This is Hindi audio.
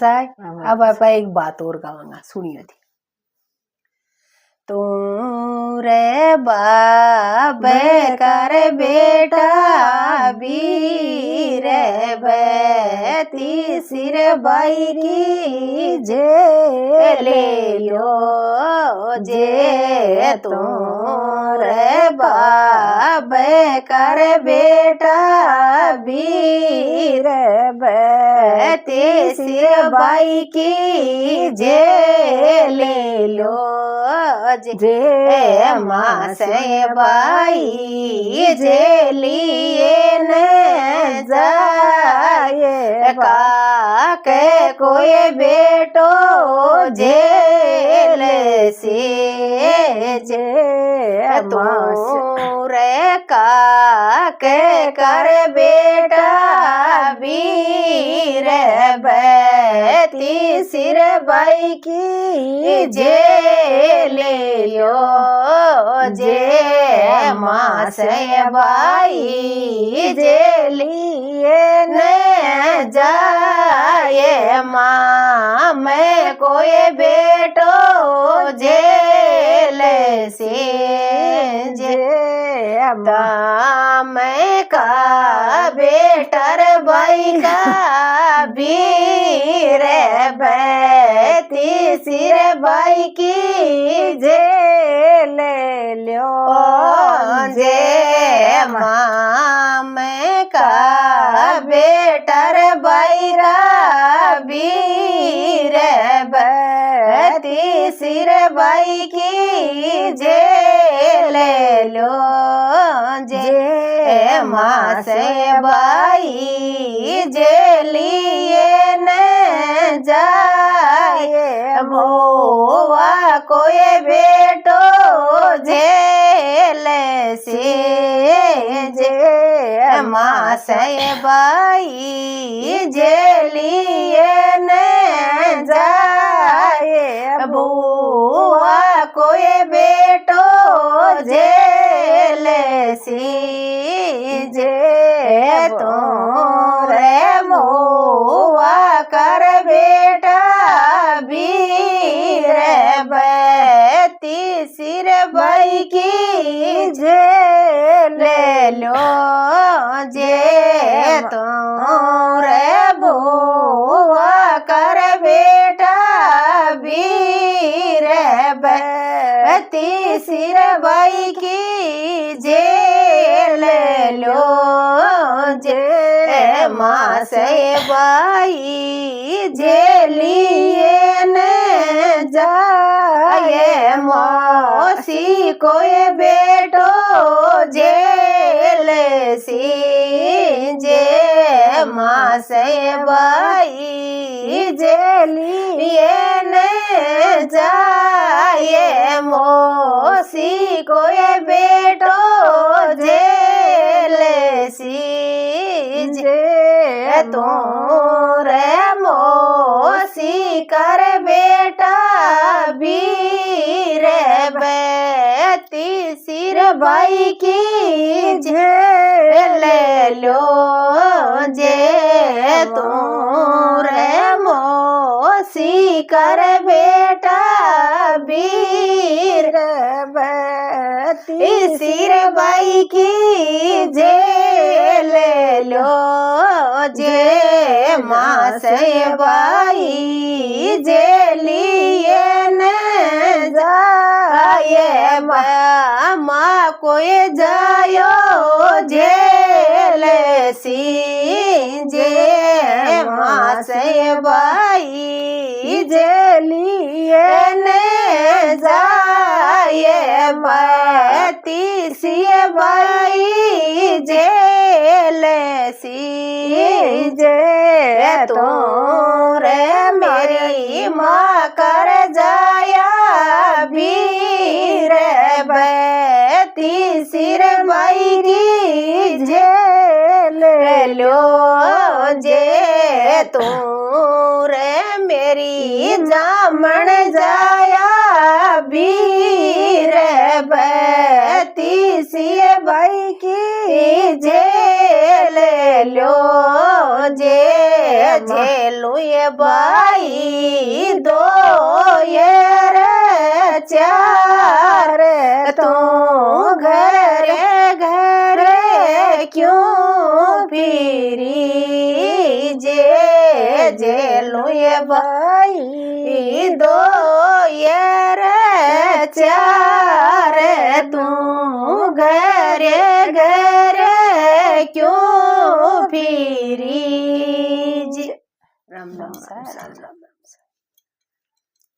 है। अब आप एक बात और गाऊंगा, सुनियो थी। तू रे बाप कर बेटा बीर बेती सिर बाई की जे ले लो जे तू रे बाप कर बेटा बीर बेती सिर बाई की जे ले लो जे माँ से बाई जे लिए न जाए का के कोई बेटो जेल से जे तू रे का के कर बेटा वीर बेती सिर बाई की जे ले लो जे माँ से बाई जे लिए न जाए माँ मैं कोई बेटो जेल से जे मैं का बेटर बाई का वीर बेती सिर बाई की जे ले लो जे माँ मैं का बेटर बैरा वीर बेती सिर बाई की जे ले लो जे माँ से बाई जे लिए न जाए मोवा कोई बेटो जेल से जे माँ से बाई जे लिए न जाए बुआ कोई बेटो जेल से जे तो रे मोआ कर बेटा वीर बेती सिर बाई की जे ले लो जे तो रे मोआ कर बेटा वीर बेती सिर बाई की जे ले लो जे माँ से बाई जे लिए न जाए मौसी कोई बेटो जेल से जे माँ से बाई जे लिए न जाए मौसी कोई बेटो जेल से जे तू रे मौसी कर बेटा वीर बेती सिर बाई की जे ले लो जे तू रे मौसी कर बेटा वीर बेती सिर बाई की जे ले लो जे माँ से बाई जे लिए न जाए माँ कोई जायो जेल सी जे माँ से बाई जे लिए न जाए बेती सी बाई जेल सी जे तू रे मेरी माँ कर जाया वीर बेती सिर बाई की जे ले लो जे तू रे मेरी जामन जाया वीर बेती सिर बाई की जे ले लो जे झेलू ये बाई दो ये रे चार तू घरे घरे क्यों फिरी झेलू ये बाई दो ये रे चार तू घरे घरे क्यों फिरी राम राम राम राम।